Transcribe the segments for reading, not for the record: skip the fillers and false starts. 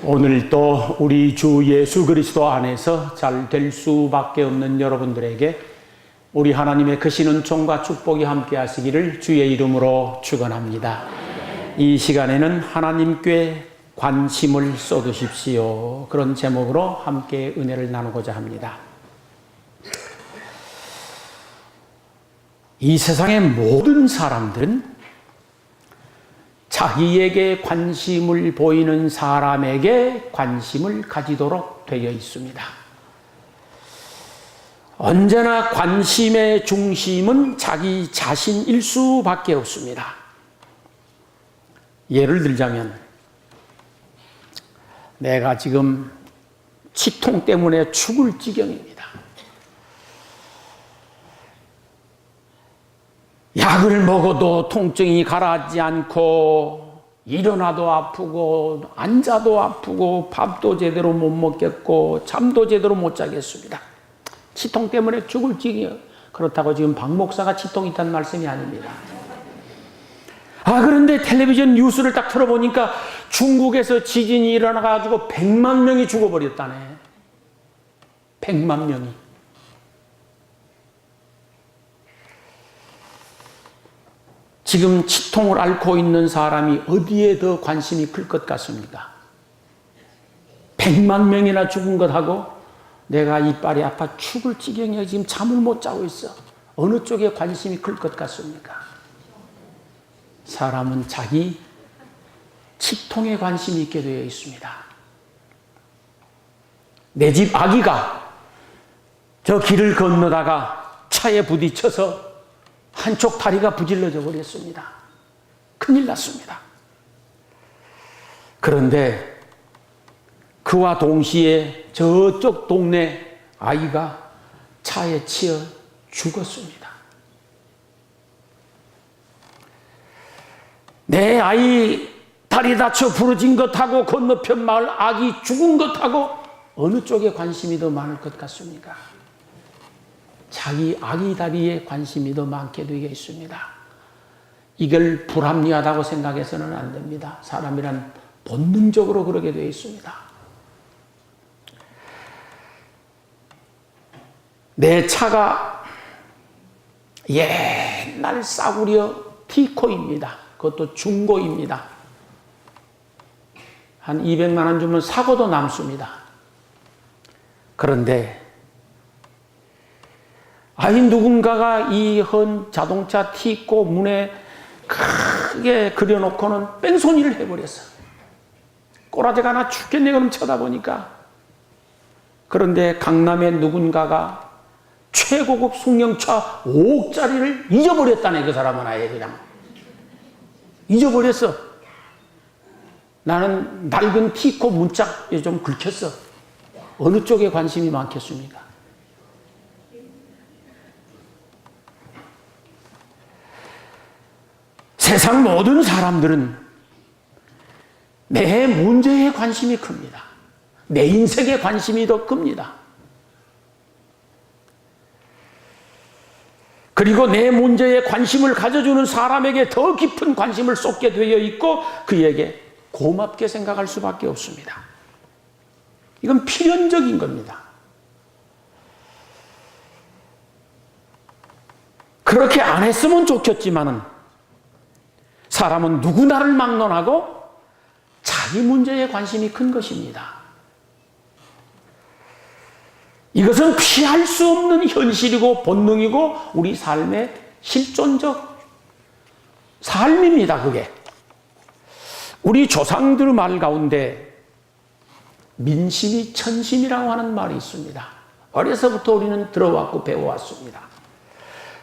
오늘도 우리 주 예수 그리스도 안에서 잘 될 수밖에 없는 여러분들에게 우리 하나님의 크신 은총과 축복이 함께 하시기를 주의 이름으로 축원합니다. 이 시간에는 하나님께 관심을 쏟으십시오. 그런 제목으로 함께 은혜를 나누고자 합니다. 이 세상의 모든 사람들은 자기에게 관심을 보이는 사람에게 관심을 가지도록 되어 있습니다. 언제나 관심의 중심은 자기 자신일 수밖에 없습니다. 예를 들자면 내가 지금 치통 때문에 죽을 지경입니다. 약을 먹어도 통증이 가라앉지 않고 일어나도 아프고 앉아도 아프고 밥도 제대로 못 먹겠고 잠도 제대로 못 자겠습니다. 치통 때문에 죽을 지경이에요. 그렇다고 지금 박 목사가 치통이 있다는 말씀이 아닙니다. 그런데 텔레비전 뉴스를 딱 틀어보니까 중국에서 지진이 일어나가지고 100만 명이 죽어버렸다네. 100만 명이. 지금 치통을 앓고 있는 사람이 어디에 더 관심이 클 것 같습니까? 100만 명이나 죽은 것하고 내가 이빨이 아파 죽을 지경이야. 지금 잠을 못 자고 있어. 어느 쪽에 관심이 클 것 같습니까? 사람은 자기 치통에 관심이 있게 되어 있습니다. 내 집 아기가 저 길을 건너다가 차에 부딪혀서 한쪽 다리가 부질러져 버렸습니다. 큰일 났습니다. 그런데 그와 동시에 저쪽 동네 아이가 차에 치여 죽었습니다. 내 아이 다리 다쳐 부러진 것하고 건너편 마을 아기 죽은 것하고 어느 쪽에 관심이 더 많을 것 같습니까? 자기 아기 다리에 관심이 더 많게 되어 있습니다. 이걸 불합리하다고 생각해서는 안 됩니다. 사람이란 본능적으로 그러게 되어 있습니다. 내 차가 옛날 싸구려 티코입니다. 그것도 중고입니다. 한 200만 원 주면 사고도 남습니다. 그런데 누군가가 이 헌 자동차 티코 문에 크게 그려놓고는 뺑소니를 해버렸어. 꼬라지가 나 죽겠네 그럼 쳐다보니까. 그런데 강남에 누군가가 최고급 승용차 5억짜리를 잊어버렸다네. 그 사람은 아예 그냥 잊어버렸어. 나는 낡은 티코 문짝에 좀 긁혔어. 어느 쪽에 관심이 많겠습니까? 세상 모든 사람들은 내 문제에 관심이 큽니다. 내 인생에 관심이 더 큽니다. 그리고 내 문제에 관심을 가져주는 사람에게 더 깊은 관심을 쏟게 되어 있고 그에게 고맙게 생각할 수밖에 없습니다. 이건 필연적인 겁니다. 그렇게 안 했으면 좋겠지만은 사람은 누구나를 막론하고 자기 문제에 관심이 큰 것입니다. 이것은 피할 수 없는 현실이고 본능이고 우리 삶의 실존적 삶입니다. 그게. 우리 조상들 말 가운데 민심이 천심이라고 하는 말이 있습니다. 어려서부터 우리는 들어왔고 배워왔습니다.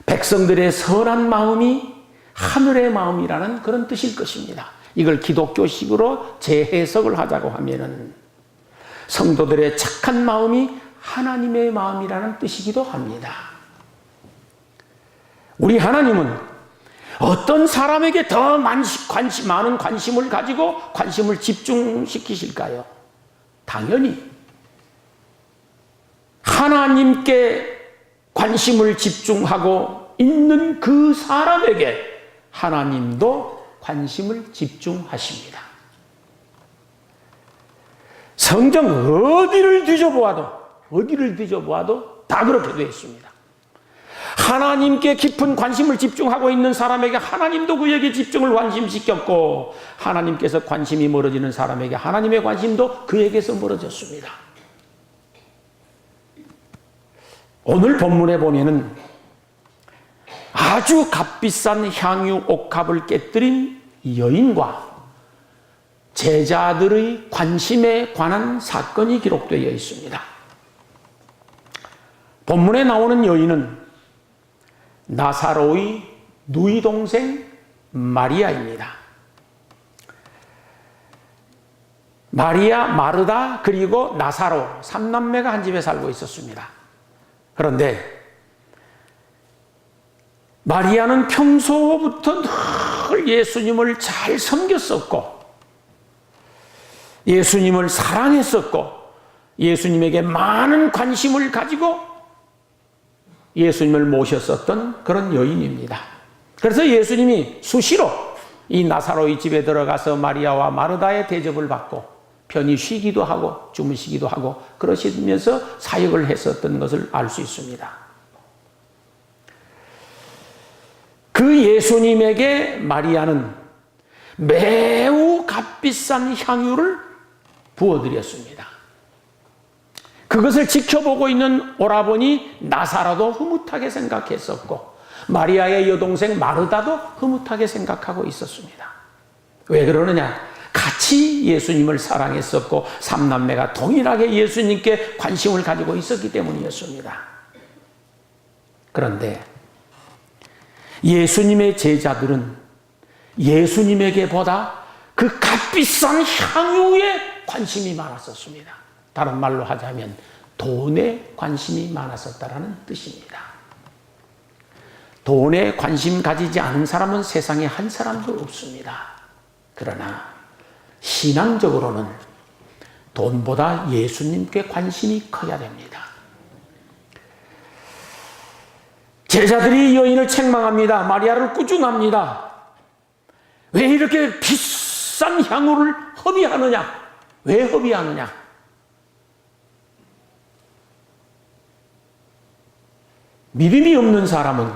백성들의 선한 마음이 하늘의 마음이라는 그런 뜻일 것입니다. 이걸 기독교식으로 재해석을 하자고 하면은 성도들의 착한 마음이 하나님의 마음이라는 뜻이기도 합니다. 우리 하나님은 어떤 사람에게 더 많은 관심을 가지고 관심을 집중시키실까요? 당연히 하나님께 관심을 집중하고 있는 그 사람에게 하나님도 관심을 집중하십니다. 성경 어디를 뒤져보아도 다 그렇게 되어 있습니다. 하나님께 깊은 관심을 집중하고 있는 사람에게 하나님도 그에게 집중을 관심시켰고, 하나님께서 관심이 멀어지는 사람에게 하나님의 관심도 그에게서 멀어졌습니다. 오늘 본문에 보면은 아주 값비싼 향유 옥합을 깨뜨린 여인과 제자들의 관심에 관한 사건이 기록되어 있습니다. 본문에 나오는 여인은 나사로의 누이 동생 마리아입니다. 마리아, 마르다, 그리고 나사로 3남매가 한 집에 살고 있었습니다. 그런데 마리아는 평소부터 늘 예수님을 잘 섬겼었고, 예수님을 사랑했었고, 예수님에게 많은 관심을 가지고 예수님을 모셨었던 그런 여인입니다. 그래서 예수님이 수시로 이 나사로의 집에 들어가서 마리아와 마르다의 대접을 받고 편히 쉬기도 하고 주무시기도 하고 그러시면서 사역을 했었던 것을 알 수 있습니다. 그 예수님에게 마리아는 매우 값비싼 향유를 부어드렸습니다. 그것을 지켜보고 있는 오라버니 나사로도 흐뭇하게 생각했었고, 마리아의 여동생 마르다도 흐뭇하게 생각하고 있었습니다. 왜 그러느냐? 같이 예수님을 사랑했었고 삼남매가 동일하게 예수님께 관심을 가지고 있었기 때문이었습니다. 그런데 예수님의 제자들은 예수님에게보다 그 값비싼 향유에 관심이 많았었습니다. 다른 말로 하자면 돈에 관심이 많았었다라는 뜻입니다. 돈에 관심 가지지 않은 사람은 세상에 한 사람도 없습니다. 그러나 신앙적으로는 돈보다 예수님께 관심이 커야 됩니다. 제자들이 여인을 책망합니다. 마리아를 꾸중합니다. 왜 이렇게 비싼 향유를 허비하느냐? 왜 허비하느냐? 믿음이 없는 사람은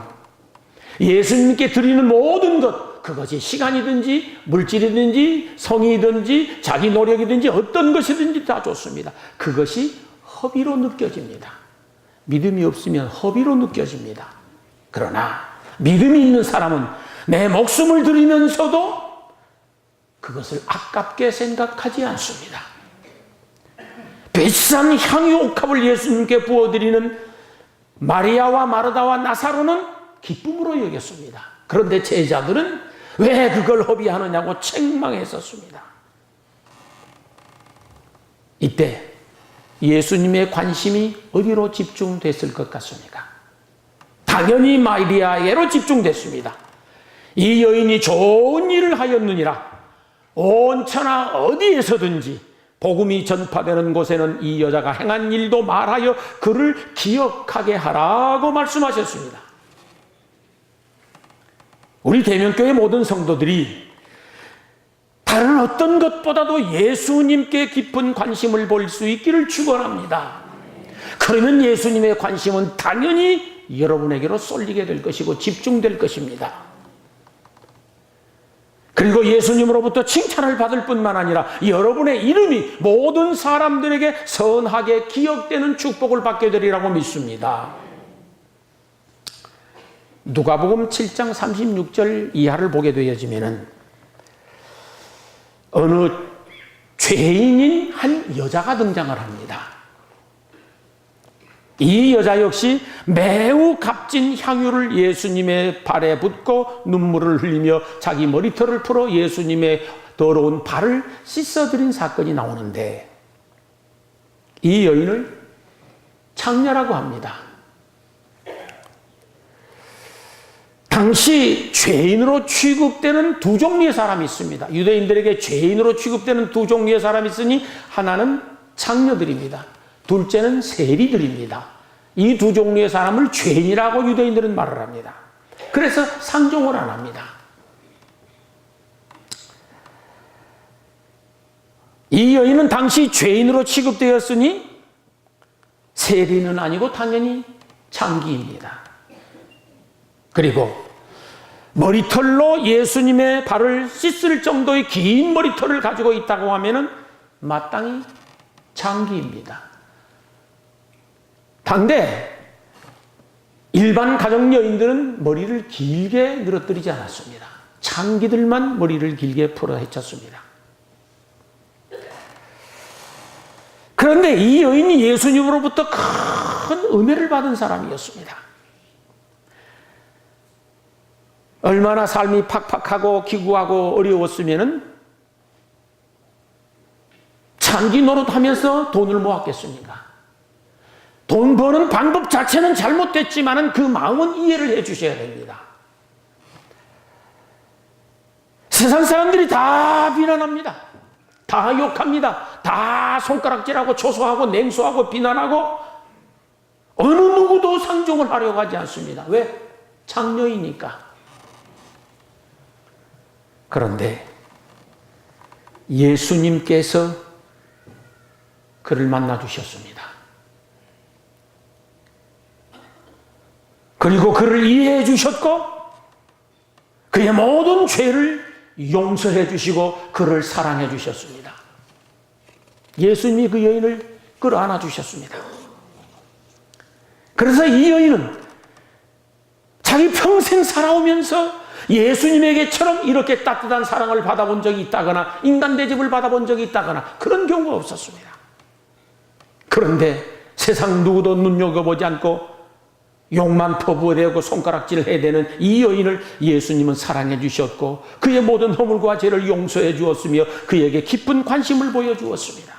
예수님께 드리는 모든 것, 그것이 시간이든지 물질이든지 성의든지 자기 노력이든지 어떤 것이든지 다 좋습니다. 그것이 허비로 느껴집니다. 믿음이 없으면 허비로 느껴집니다. 그러나 믿음이 있는 사람은 내 목숨을 드리면서도 그것을 아깝게 생각하지 않습니다. 비싼 향유 옥합을 예수님께 부어드리는 마리아와 마르다와 나사로는 기쁨으로 여겼습니다. 그런데 제자들은 왜 그걸 허비하느냐고 책망했었습니다. 이때 예수님의 관심이 어디로 집중됐을 것 같습니까? 당연히 마리아에로 집중됐습니다. 이 여인이 좋은 일을 하였느니라. 온 천하 어디에서든지 복음이 전파되는 곳에는 이 여자가 행한 일도 말하여 그를 기억하게 하라고 말씀하셨습니다. 우리 대면교회 모든 성도들이 다른 어떤 것보다도 예수님께 깊은 관심을 볼 수 있기를 축원합니다. 그러면 예수님의 관심은 당연히 여러분에게로 쏠리게 될 것이고 집중될 것입니다. 그리고 예수님으로부터 칭찬을 받을 뿐만 아니라 여러분의 이름이 모든 사람들에게 선하게 기억되는 축복을 받게 되리라고 믿습니다. 누가복음 7장 36절 이하를 보게 되어지면은 어느 죄인인 한 여자가 등장을 합니다. 이 여자 역시 매우 값진 향유를 예수님의 발에 붓고 눈물을 흘리며 자기 머리털을 풀어 예수님의 더러운 발을 씻어드린 사건이 나오는데, 이 여인을 창녀라고 합니다. 당시 죄인으로 취급되는 두 종류의 사람이 있습니다. 유대인들에게 죄인으로 취급되는 두 종류의 사람이 있으니 하나는 창녀들입니다. 둘째는 세리들입니다. 이 두 종류의 사람을 죄인이라고 유대인들은 말을 합니다. 그래서 상종을 안 합니다. 이 여인은 당시 죄인으로 취급되었으니 세리는 아니고 당연히 장기입니다. 그리고 머리털로 예수님의 발을 씻을 정도의 긴 머리털을 가지고 있다고 하면은 마땅히 장기입니다. 당대 일반 가정 여인들은 머리를 길게 늘어뜨리지 않았습니다. 장기들만 머리를 길게 풀어 헤쳤습니다. 그런데 이 여인이 예수님으로부터 큰 은혜를 받은 사람이었습니다. 얼마나 삶이 팍팍하고 기구하고 어려웠으면은 장기 노릇하면서 돈을 모았겠습니까? 돈 버는 방법 자체는 잘못됐지만은 그 마음은 이해를 해 주셔야 됩니다. 세상 사람들이 다 비난합니다. 다 욕합니다. 다 손가락질하고 조소하고 냉소하고 비난하고 어느 누구도 상종을 하려고 하지 않습니다. 왜? 장녀이니까. 그런데 예수님께서 그를 만나 주셨습니다. 그리고 그를 이해해 주셨고 그의 모든 죄를 용서해 주시고 그를 사랑해 주셨습니다. 예수님이 그 여인을 끌어안아 주셨습니다. 그래서 이 여인은 자기 평생 살아오면서 예수님에게처럼 이렇게 따뜻한 사랑을 받아본 적이 있다거나 인간 대접을 받아본 적이 있다거나 그런 경우가 없었습니다. 그런데 세상 누구도 눈여겨보지 않고 욕만 퍼부어대고 손가락질을 해야 되는 이 여인을 예수님은 사랑해 주셨고 그의 모든 허물과 죄를 용서해 주었으며 그에게 깊은 관심을 보여주었습니다.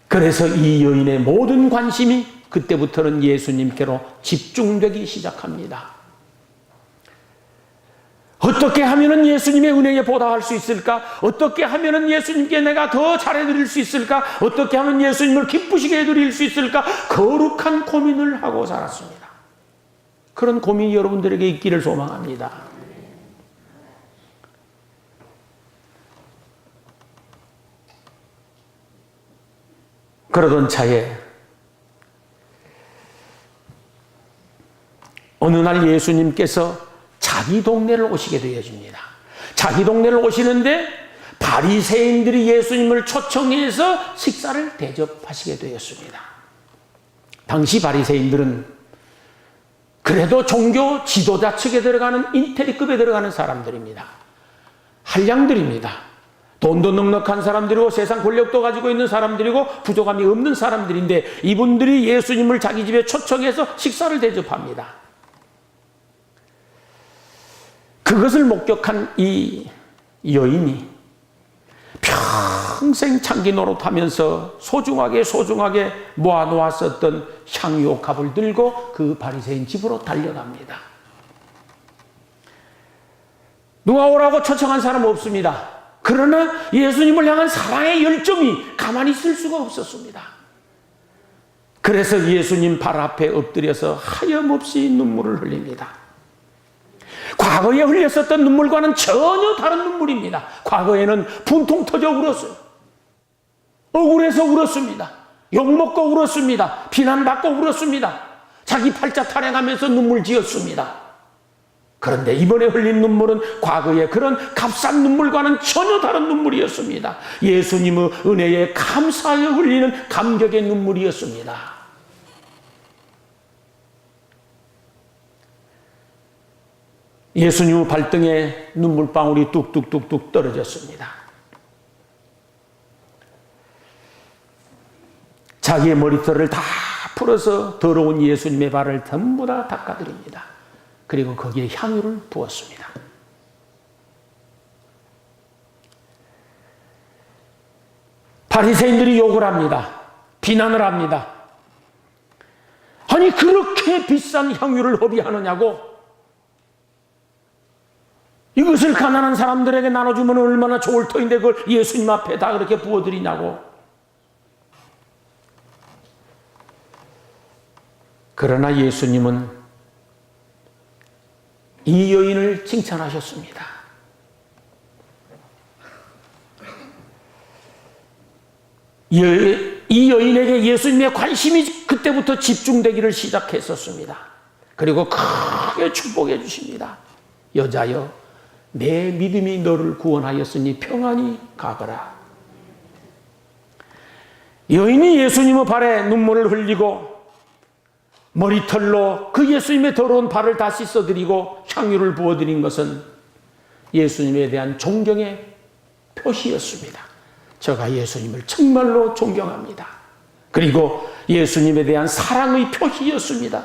그래서 이 여인의 모든 관심이 그때부터는 예수님께로 집중되기 시작합니다. 어떻게 하면 예수님의 은혜에 보답할 수 있을까? 어떻게 하면 예수님께 내가 더 잘해드릴 수 있을까? 어떻게 하면 예수님을 기쁘시게 해드릴 수 있을까? 거룩한 고민을 하고 살았습니다. 그런 고민이 여러분들에게 있기를 소망합니다. 그러던 차에 어느 날 예수님께서 자기 동네를 오시게 되어집니다. 자기 동네를 오시는데 바리새인들이 예수님을 초청해서 식사를 대접하시게 되었습니다. 당시 바리새인들은 그래도 종교 지도자 측에 들어가는 인테리급에 들어가는 사람들입니다. 한량들입니다. 돈도 넉넉한 사람들이고 세상 권력도 가지고 있는 사람들이고 부족함이 없는 사람들인데 이분들이 예수님을 자기 집에 초청해서 식사를 대접합니다. 그것을 목격한 이 여인이 평생 장기 노릇하면서 소중하게 모아놓았었던 향유옥합을 들고 그 바리새인 집으로 달려갑니다. 누가 오라고 초청한 사람 없습니다. 그러나 예수님을 향한 사랑의 열정이 가만히 있을 수가 없었습니다. 그래서 예수님 발 앞에 엎드려서 하염없이 눈물을 흘립니다. 과거에 흘렸었던 눈물과는 전혀 다른 눈물입니다. 과거에는 분통 터져 울었어요. 억울해서 울었습니다. 욕먹고 울었습니다. 비난받고 울었습니다. 자기 팔자 타령하면서 눈물 지었습니다. 그런데 이번에 흘린 눈물은 과거의 그런 값싼 눈물과는 전혀 다른 눈물이었습니다. 예수님의 은혜에 감사하여 흘리는 감격의 눈물이었습니다. 예수님 발등에 눈물방울이 뚝뚝뚝뚝 떨어졌습니다. 자기의 머리털을 다 풀어서 더러운 예수님의 발을 전부 다 닦아드립니다. 그리고 거기에 향유를 부었습니다. 바리새인들이 욕을 합니다. 비난을 합니다. 아니 그렇게 비싼 향유를 허비하느냐고, 이것을 가난한 사람들에게 나눠주면 얼마나 좋을 터인데 그걸 예수님 앞에 다 그렇게 부어드리냐고. 그러나 예수님은 이 여인을 칭찬하셨습니다. 이 여인에게 예수님의 관심이 그때부터 집중되기를 시작했었습니다. 그리고 크게 축복해 주십니다. 여자여, 내 믿음이 너를 구원하였으니 평안히 가거라. 여인이 예수님의 발에 눈물을 흘리고 머리털로 그 예수님의 더러운 발을 다 씻어드리고 향유를 부어드린 것은 예수님에 대한 존경의 표시였습니다. 제가 예수님을 정말로 존경합니다. 그리고 예수님에 대한 사랑의 표시였습니다.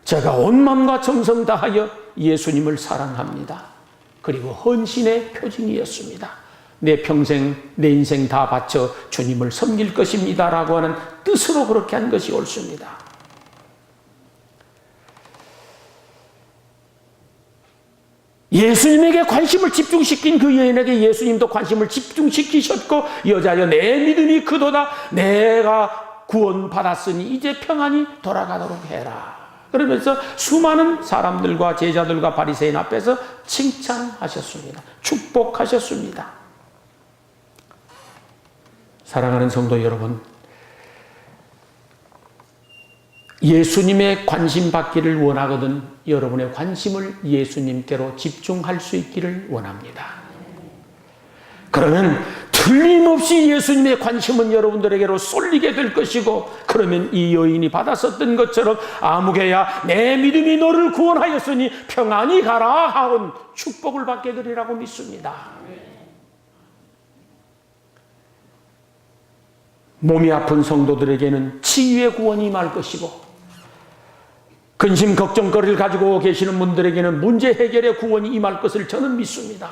제가 온 마음과 정성 다하여 예수님을 사랑합니다. 그리고 헌신의 표징이었습니다. 내 평생, 내 인생 다 바쳐 주님을 섬길 것입니다 라고 하는 뜻으로 그렇게 한 것이 옳습니다. 예수님에게 관심을 집중시킨 그 여인에게 예수님도 관심을 집중시키셨고, 여자여, 내 믿음이 크도다. 내가 구원받았으니 이제 평안히 돌아가도록 해라. 그러면서 수많은 사람들과 제자들과 바리새인 앞에서 칭찬하셨습니다. 축복하셨습니다. 사랑하는 성도 여러분, 예수님의 관심 받기를 원하거든 여러분의 관심을 예수님께로 집중할 수 있기를 원합니다. 그러면 틀림없이 예수님의 관심은 여러분들에게로 쏠리게 될 것이고, 그러면 이 여인이 받았었던 것처럼 아무개야 내 믿음이 너를 구원하였으니 평안히 가라 하온 축복을 받게 되리라고 믿습니다. 몸이 아픈 성도들에게는 치유의 구원이 임할 것이고, 근심 걱정거리를 가지고 계시는 분들에게는 문제 해결의 구원이 임할 것을 저는 믿습니다.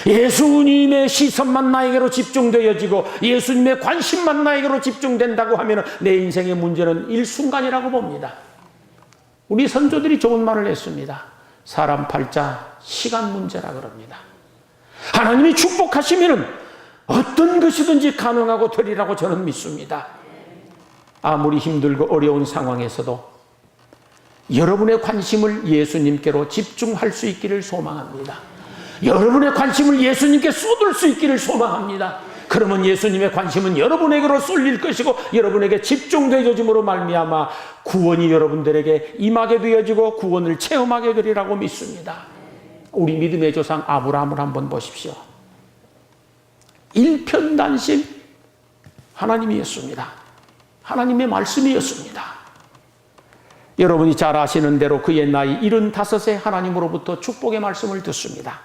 예수님의 시선만 나에게로 집중되어지고 예수님의 관심만 나에게로 집중된다고 하면 내 인생의 문제는 일순간이라고 봅니다. 우리 선조들이 좋은 말을 했습니다. 사람 팔자 시간 문제라 그럽니다. 하나님이 축복하시면 어떤 것이든지 가능하고 되리라고 저는 믿습니다. 아무리 힘들고 어려운 상황에서도 여러분의 관심을 예수님께로 집중할 수 있기를 소망합니다. 여러분의 관심을 예수님께 쏟을 수 있기를 소망합니다. 그러면 예수님의 관심은 여러분에게로 쏠릴 것이고 여러분에게 집중되어짐으로 말미암아 구원이 여러분들에게 임하게 되어지고 구원을 체험하게 되리라고 믿습니다. 우리 믿음의 조상 아브라함을 한번 보십시오. 일편단심 하나님이었습니다. 하나님의 말씀이었습니다. 여러분이 잘 아시는 대로 그의 나이 75세 하나님으로부터 축복의 말씀을 듣습니다.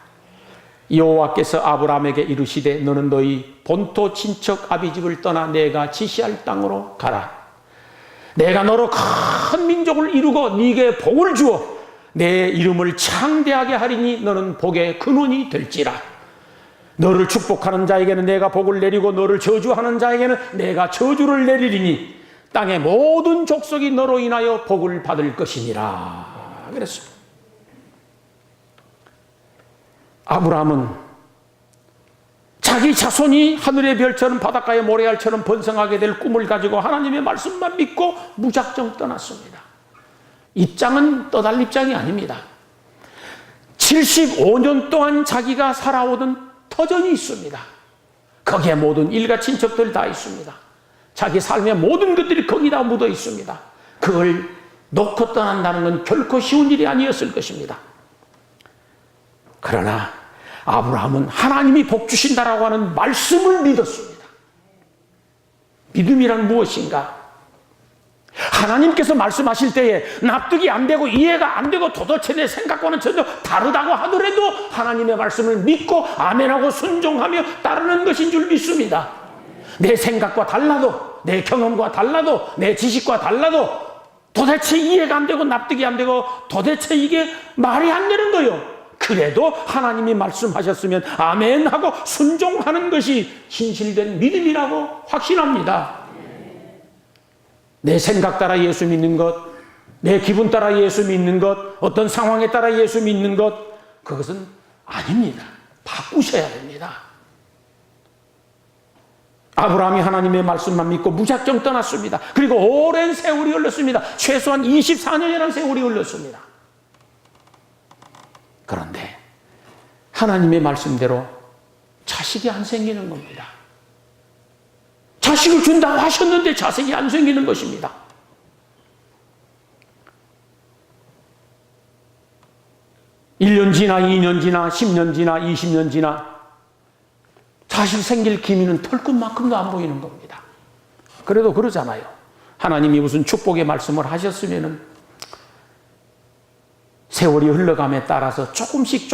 여호와께서 아브라함에게 이르시되 너는 너희 본토 친척 아비집을 떠나 내가 지시할 땅으로 가라. 내가 너로 큰 민족을 이루고 네게 복을 주어 내 이름을 창대하게 하리니 너는 복의 근원이 될지라. 너를 축복하는 자에게는 내가 복을 내리고 너를 저주하는 자에게는 내가 저주를 내리리니 땅의 모든 족속이 너로 인하여 복을 받을 것이니라 그랬습니다. 아브라함은 자기 자손이 하늘의 별처럼 바닷가의 모래알처럼 번성하게 될 꿈을 가지고 하나님의 말씀만 믿고 무작정 떠났습니다. 입장은 떠날 입장이 아닙니다. 75년 동안 자기가 살아오던 터전이 있습니다. 거기에 모든 일가 친척들 다 있습니다. 자기 삶의 모든 것들이 거기다 묻어 있습니다. 그걸 놓고 떠난다는 건 결코 쉬운 일이 아니었을 것입니다. 그러나 아브라함은 하나님이 복 주신다라고 하는 말씀을 믿었습니다. 믿음이란 무엇인가? 하나님께서 말씀하실 때에 납득이 안 되고 이해가 안 되고 도대체 내 생각과는 전혀 다르다고 하더라도 하나님의 말씀을 믿고 아멘하고 순종하며 따르는 것인 줄 믿습니다. 내 생각과 달라도 내 경험과 달라도 내 지식과 달라도 도대체 이해가 안 되고 납득이 안 되고 도대체 이게 말이 안 되는 거예요. 그래도 하나님이 말씀하셨으면 아멘하고 순종하는 것이 진실된 믿음이라고 확신합니다. 내 생각 따라 예수 믿는 것, 내 기분 따라 예수 믿는 것, 어떤 상황에 따라 예수 믿는 것, 그것은 아닙니다. 바꾸셔야 됩니다. 아브라함이 하나님의 말씀만 믿고 무작정 떠났습니다. 그리고 오랜 세월이 흘렀습니다. 최소한 24년이라는 세월이 흘렀습니다. 그런데 하나님의 말씀대로 자식이 안 생기는 겁니다. 자식을 준다고 하셨는데 자식이 안 생기는 것입니다. 일 년 지나 2년 지나 10년 지나 20년 지나 자식 생길 기미는 털끝만큼도 안 보이는 겁니다. 그래도 그러잖아요. 하나님이 무슨 축복의 말씀을 하셨으면은 세월이 흘러감에 따라서 조금씩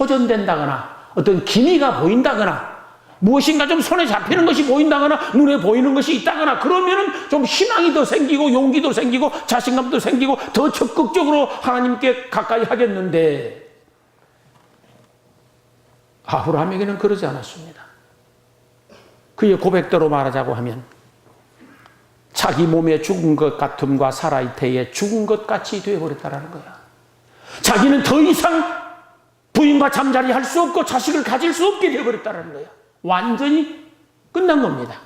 호전된다거나 어떤 기미가 보인다거나 무엇인가 좀 손에 잡히는 것이 보인다거나 눈에 보이는 것이 있다거나 그러면은 좀 희망이 더 생기고 용기도 생기고 자신감도 생기고 더 적극적으로 하나님께 가까이 하겠는데 아브라함에게는 그러지 않았습니다. 그의 고백대로 말하자고 하면 자기 몸에 죽은 것 같음과 사라의 태에 죽은 것 같이 되어버렸다라는 거야. 자기는 더 이상 부인과 잠자리 할 수 없고 자식을 가질 수 없게 되어버렸다는 거야. 완전히 끝난 겁니다.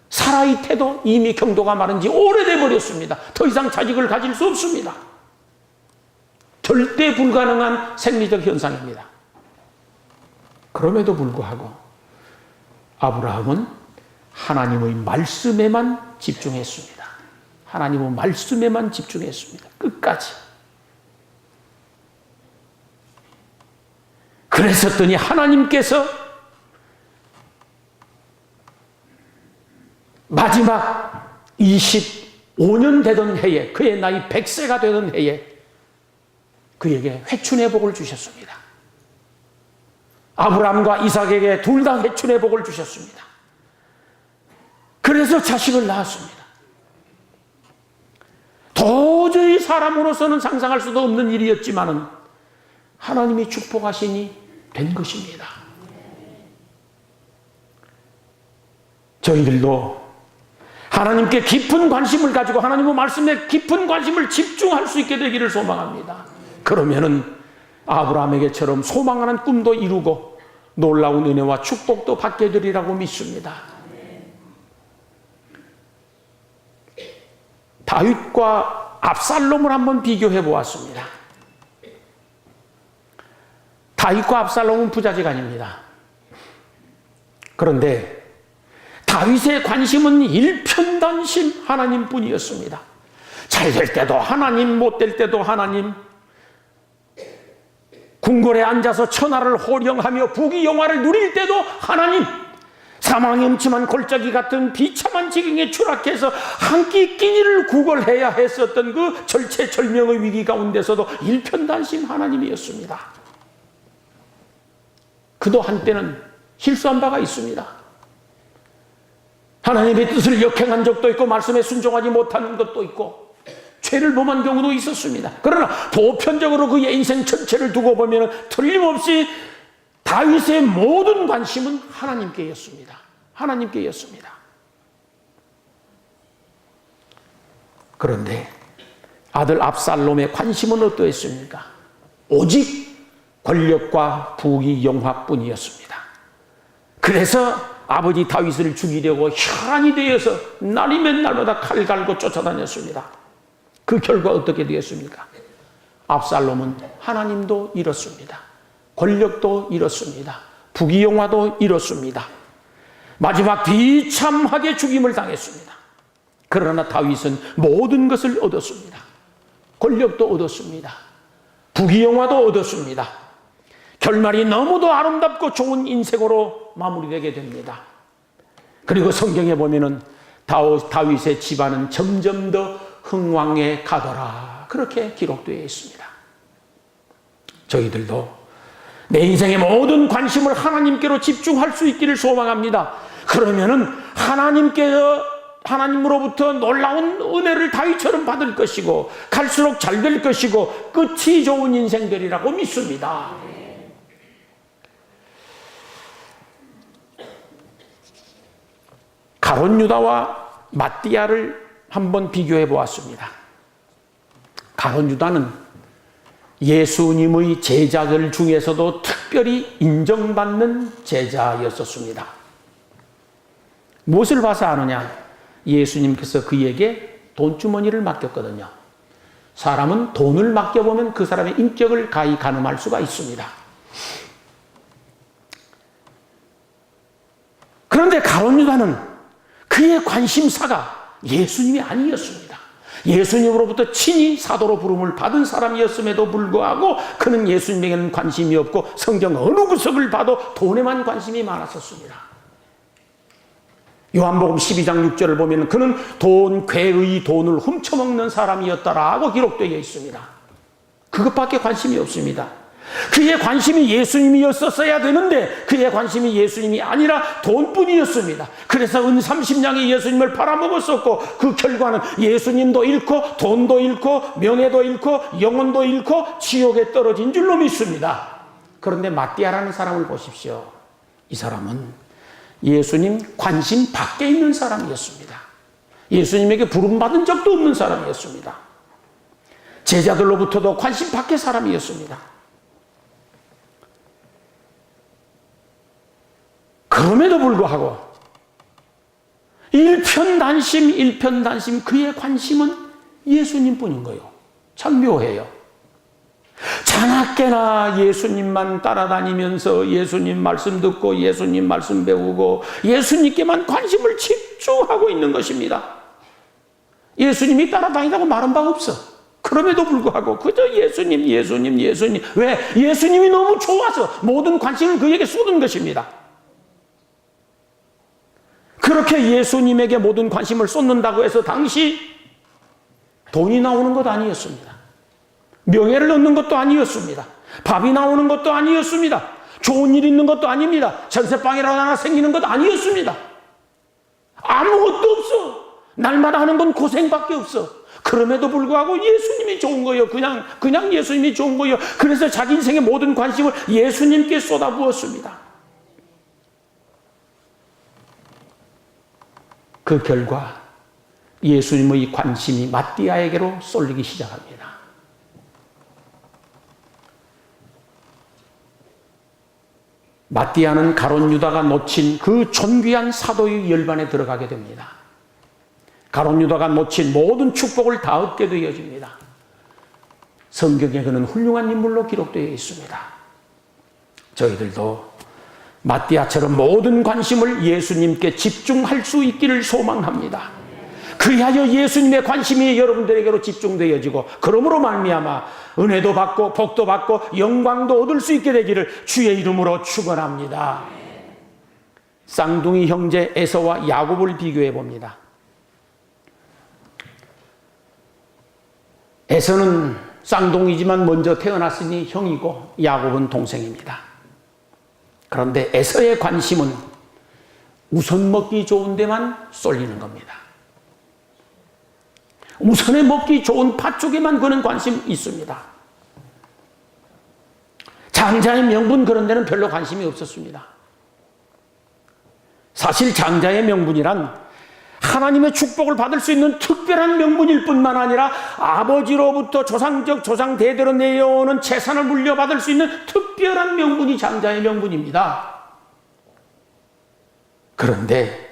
사라의 태도 이미 경도가 마른 지 오래돼 버렸습니다. 더 이상 자식을 가질 수 없습니다. 절대 불가능한 생리적 현상입니다. 그럼에도 불구하고 아브라함은 하나님의 말씀에만 집중했습니다. 하나님의 말씀에만 집중했습니다. 끝까지. 그랬었더니 하나님께서 마지막 25년 되던 해에 그의 나이 100세가 되던 해에 그에게 회춘의 복을 주셨습니다. 아브라함과 이삭에게 둘 다 회춘의 복을 주셨습니다. 그래서 자식을 낳았습니다. 도저히 사람으로서는 상상할 수도 없는 일이었지만은 하나님이 축복하시니 된 것입니다. 저희들도 하나님께 깊은 관심을 가지고 하나님의 말씀에 깊은 관심을 집중할 수 있게 되기를 소망합니다. 그러면은 아브라함에게처럼 소망하는 꿈도 이루고 놀라운 은혜와 축복도 받게 되리라고 믿습니다. 다윗과 압살롬을 한번 비교해 보았습니다. 다윗과 압살롬은 부자지간입니다. 그런데 다윗의 관심은 일편단심 하나님뿐이었습니다. 잘 될 때도 하나님, 못 될 때도 하나님, 궁궐에 앉아서 천하를 호령하며 부귀영화를 누릴 때도 하나님, 사망의 음침한 골짜기 같은 비참한 지경에 추락해서 한 끼 끼니를 구걸해야 했었던 그 절체절명의 위기 가운데서도 일편단심 하나님이었습니다. 그도 한때는 실수한 바가 있습니다. 하나님의 뜻을 역행한 적도 있고 말씀에 순종하지 못하는 것도 있고 죄를 범한 경우도 있었습니다. 그러나 보편적으로 그의 인생 전체를 두고 보면 틀림없이 다윗의 모든 관심은 하나님께였습니다. 하나님께였습니다. 그런데 아들 압살롬의 관심은 어떠했습니까? 오직 권력과 부귀 영화뿐이었습니다. 그래서 아버지 다윗을 죽이려고 혈안이 되어서 날이면 날마다 칼 갈고 쫓아다녔습니다. 그 결과 어떻게 되었습니까? 압살롬은 하나님도 잃었습니다. 권력도 잃었습니다. 부귀영화도 잃었습니다. 마지막 비참하게 죽임을 당했습니다. 그러나 다윗은 모든 것을 얻었습니다. 권력도 얻었습니다. 부귀영화도 얻었습니다. 결말이 너무도 아름답고 좋은 인생으로 마무리되게 됩니다. 그리고 성경에 보면은 다윗의 집안은 점점 더 흥왕해 가더라. 그렇게 기록되어 있습니다. 저희들도 내 인생의 모든 관심을 하나님께로 집중할 수 있기를 소망합니다. 그러면은 하나님으로부터 놀라운 은혜를 다윗처럼 받을 것이고 갈수록 잘 될 것이고 끝이 좋은 인생들이라고 믿습니다. 가룟 유다와 마띠아를 한번 비교해 보았습니다. 가룟 유다는 예수님의 제자들 중에서도 특별히 인정받는 제자였었습니다. 무엇을 봐서 아느냐? 예수님께서 그에게 돈주머니를 맡겼거든요. 사람은 돈을 맡겨보면 그 사람의 인격을 가히 가늠할 수가 있습니다. 그런데 가룟 유다는 그의 관심사가 예수님이 아니었습니다. 예수님으로부터 친히 사도로 부름을 받은 사람이었음에도 불구하고 그는 예수님에게는 관심이 없고 성경 어느 구석을 봐도 돈에만 관심이 많았었습니다. 요한복음 12장 6절을 보면 그는 괴의 돈을 훔쳐먹는 사람이었다라고 기록되어 있습니다. 그것밖에 관심이 없습니다. 그의 관심이 예수님이었어야 되는데 그의 관심이 예수님이 아니라 돈뿐이었습니다. 그래서 은 30냥이 예수님을 팔아먹었었고 그 결과는 예수님도 잃고 돈도 잃고 명예도 잃고 영혼도 잃고 지옥에 떨어진 줄로 믿습니다. 그런데 마띠아라는 사람을 보십시오. 이 사람은 예수님 관심 밖에 있는 사람이었습니다. 예수님에게 부름받은 적도 없는 사람이었습니다. 제자들로부터도 관심 밖의 사람이었습니다. 그럼에도 불구하고 일편단심 그의 관심은 예수님뿐인 거예요. 참 묘해요. 자나깨나 예수님만 따라다니면서 예수님 말씀 듣고 예수님 말씀 배우고 예수님께만 관심을 집중하고 있는 것입니다. 예수님이 따라다니다고 말한 바가 없어. 그럼에도 불구하고 그저 예수님. 왜? 예수님이 너무 좋아서 모든 관심을 그에게 쏟은 것입니다. 그렇게 예수님에게 모든 관심을 쏟는다고 해서 당시 돈이 나오는 것 아니었습니다. 명예를 얻는 것도 아니었습니다. 밥이 나오는 것도 아니었습니다. 좋은 일 있는 것도 아닙니다. 전세방이라도 하나 생기는 것도 아니었습니다. 아무것도 없어. 날마다 하는 건 고생밖에 없어. 그럼에도 불구하고 예수님이 좋은 거예요. 그냥 예수님이 좋은 거예요. 그래서 자기 인생의 모든 관심을 예수님께 쏟아부었습니다. 그 결과 예수님의 관심이 마띠아에게로 쏠리기 시작합니다. 마띠아는 가룟 유다가 놓친 그 존귀한 사도의 열반에 들어가게 됩니다. 가룟 유다가 놓친 모든 축복을 다 얻게 되어집니다. 성경에 그는 훌륭한 인물로 기록되어 있습니다. 저희들도 마띠아처럼 모든 관심을 예수님께 집중할 수 있기를 소망합니다. 그리하여 예수님의 관심이 여러분들에게로 집중되어지고 그러므로 말미암아 은혜도 받고 복도 받고 영광도 얻을 수 있게 되기를 주의 이름으로 축원합니다. 쌍둥이 형제 에서와 야곱을 비교해 봅니다. 에서는 쌍둥이지만 먼저 태어났으니 형이고 야곱은 동생입니다. 그런데 에서의 관심은 우선 먹기 좋은 데만 쏠리는 겁니다. 우선에 먹기 좋은 팥죽에만 그는 관심이 있습니다. 장자의 명분 그런 데는 별로 관심이 없었습니다. 사실 장자의 명분이란 하나님의 축복을 받을 수 있는 특별한 명분일 뿐만 아니라 아버지로부터 조상 대대로 내려오는 재산을 물려받을 수 있는 특별한 명분이 장자의 명분입니다. 그런데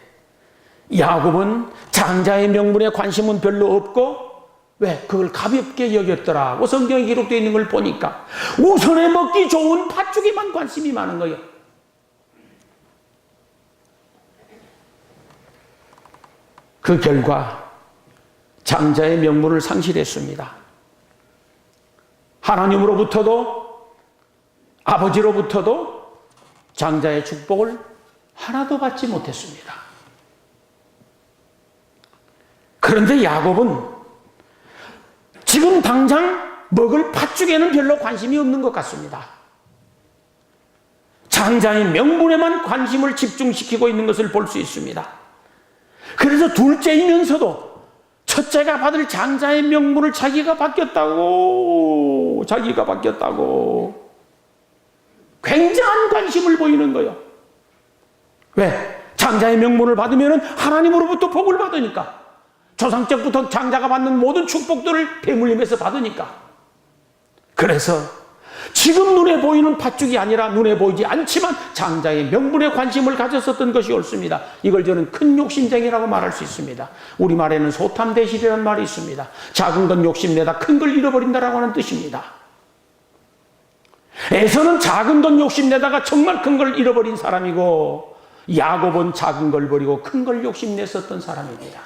야곱은 장자의 명분에 관심은 별로 없고 왜? 그걸 가볍게 여겼더라고 성경에 기록되어 있는 걸 보니까 우선에 먹기 좋은 팥죽에만 관심이 많은 거예요. 그 결과 장자의 명분을 상실했습니다. 하나님으로부터도 아버지로부터도 장자의 축복을 하나도 받지 못했습니다. 그런데 야곱은 지금 당장 먹을 팥죽에는 별로 관심이 없는 것 같습니다. 장자의 명분에만 관심을 집중시키고 있는 것을 볼 수 있습니다. 그래서 둘째이면서도 첫째가 받을 장자의 명분을 자기가 바뀌었다고 굉장한 관심을 보이는 거예요. 왜? 장자의 명분을 받으면 하나님으로부터 복을 받으니까 조상적부터 장자가 받는 모든 축복들을 배물림에서 받으니까 그래서 지금 눈에 보이는 팥죽이 아니라 눈에 보이지 않지만 장자의 명분에 관심을 가졌었던 것이 옳습니다. 이걸 저는 큰 욕심쟁이라고 말할 수 있습니다. 우리말에는 소탐대실이라는 말이 있습니다. 작은 건 욕심내다 큰 걸 잃어버린다라고 하는 뜻입니다. 에서는 작은 돈 욕심내다가 정말 큰 걸 잃어버린 사람이고 야곱은 작은 걸 버리고 큰 걸 욕심냈었던 사람입니다.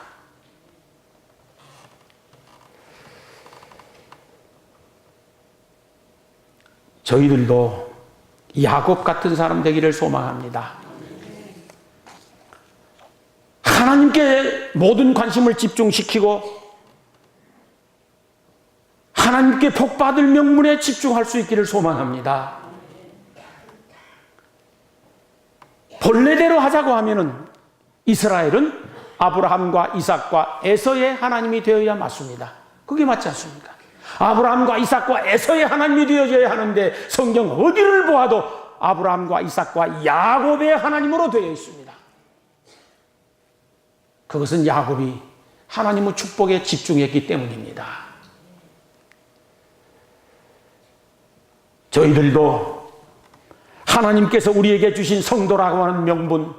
저희들도 야곱 같은 사람 되기를 소망합니다. 하나님께 모든 관심을 집중시키고 하나님께 복받을 명분에 집중할 수 있기를 소망합니다. 본래대로 하자고 하면은 이스라엘은 아브라함과 이삭과 에서의 하나님이 되어야 맞습니다. 그게 맞지 않습니까? 아브라함과 이삭과 에서의 하나님이 되어져야 하는데 성경 어디를 보아도 아브라함과 이삭과 야곱의 하나님으로 되어 있습니다. 그것은 야곱이 하나님의 축복에 집중했기 때문입니다. 저희들도 하나님께서 우리에게 주신 성도라고 하는 명분,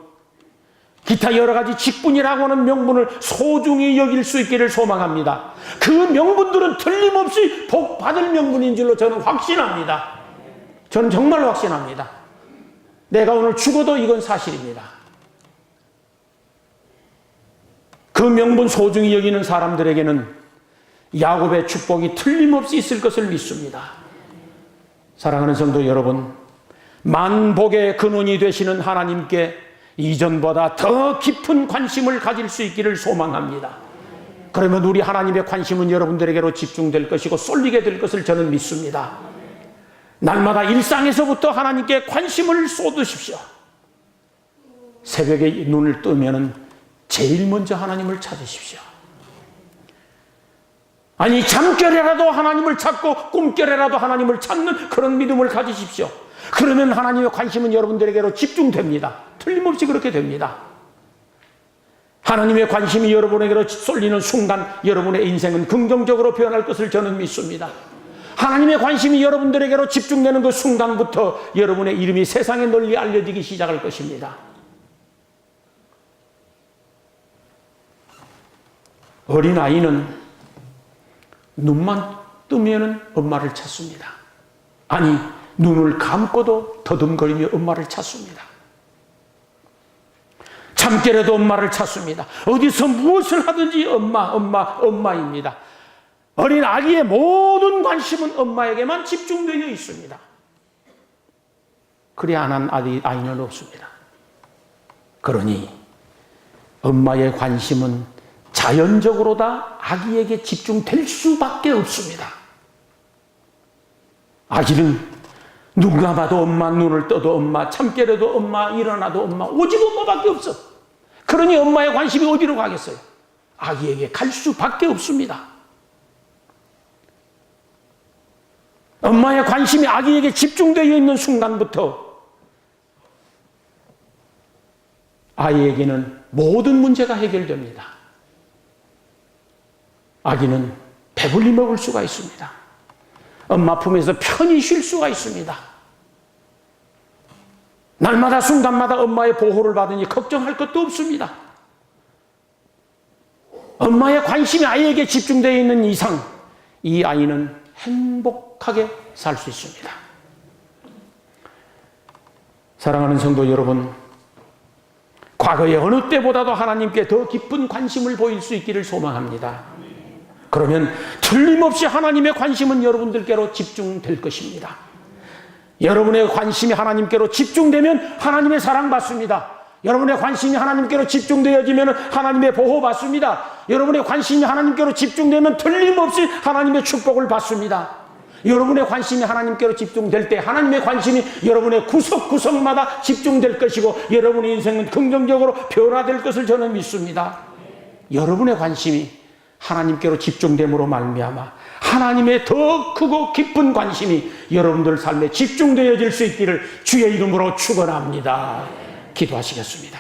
기타 여러 가지 직분이라고 하는 명분을 소중히 여길 수 있기를 소망합니다. 그 명분들은 틀림없이 복 받을 명분인 줄로 저는 확신합니다. 저는 정말 확신합니다. 내가 오늘 죽어도 이건 사실입니다. 그 명분 소중히 여기는 사람들에게는 야곱의 축복이 틀림없이 있을 것을 믿습니다. 사랑하는 성도 여러분, 만복의 근원이 되시는 하나님께 이전보다 더 깊은 관심을 가질 수 있기를 소망합니다. 그러면 우리 하나님의 관심은 여러분들에게로 집중될 것이고 쏠리게 될 것을 저는 믿습니다. 날마다 일상에서부터 하나님께 관심을 쏟으십시오. 새벽에 눈을 뜨면 제일 먼저 하나님을 찾으십시오. 아니, 잠결에라도 하나님을 찾고 꿈결에라도 하나님을 찾는 그런 믿음을 가지십시오. 그러면 하나님의 관심은 여러분들에게로 집중됩니다. 틀림없이 그렇게 됩니다. 하나님의 관심이 여러분에게로 쏠리는 순간 여러분의 인생은 긍정적으로 변할 것을 저는 믿습니다. 하나님의 관심이 여러분들에게로 집중되는 그 순간부터 여러분의 이름이 세상에 널리 알려지기 시작할 것입니다. 어린아이는 눈만 뜨면 엄마를 찾습니다. 아니, 눈을 감고도 더듬거리며 엄마를 찾습니다. 잠결에도 엄마를 찾습니다. 어디서 무엇을 하든지 엄마입니다. 어린 아기의 모든 관심은 엄마에게만 집중되어 있습니다. 그리 안 한 아이는 없습니다. 그러니 엄마의 관심은 자연적으로 다 아기에게 집중될 수밖에 없습니다. 아기는 눈 감아도 엄마, 눈을 떠도 엄마, 잠결에도 엄마, 일어나도 엄마, 오직 엄마밖에 없어. 그러니 엄마의 관심이 어디로 가겠어요? 아기에게 갈 수밖에 없습니다. 엄마의 관심이 아기에게 집중되어 있는 순간부터 아이에게는 모든 문제가 해결됩니다. 아기는 배불리 먹을 수가 있습니다. 엄마 품에서 편히 쉴 수가 있습니다. 날마다 순간마다 엄마의 보호를 받으니 걱정할 것도 없습니다. 엄마의 관심이 아이에게 집중되어 있는 이상 이 아이는 행복하게 살 수 있습니다. 사랑하는 성도 여러분, 과거의 어느 때보다도 하나님께 더 깊은 관심을 보일 수 있기를 소망합니다. 그러면 틀림없이 하나님의 관심은 여러분들께로 집중될 것입니다. 여러분의 관심이 하나님께로 집중되면 하나님의 사랑받습니다. 여러분의 관심이 하나님께로 집중되어지면 하나님의 보호받습니다. 여러분의 관심이 하나님께로 집중되면 틀림없이 하나님의 축복을 받습니다. 여러분의 관심이 하나님께로 집중될 때 하나님의 관심이 여러분의 구석구석마다 집중될 것이고 여러분의 인생은 긍정적으로 변화될 것을 저는 믿습니다. 여러분의 관심이 하나님께로 집중됨으로 말미암아 하나님의 더 크고 깊은 관심이 여러분들 삶에 집중되어질 수 있기를 주의 이름으로 축원합니다. 기도하시겠습니다.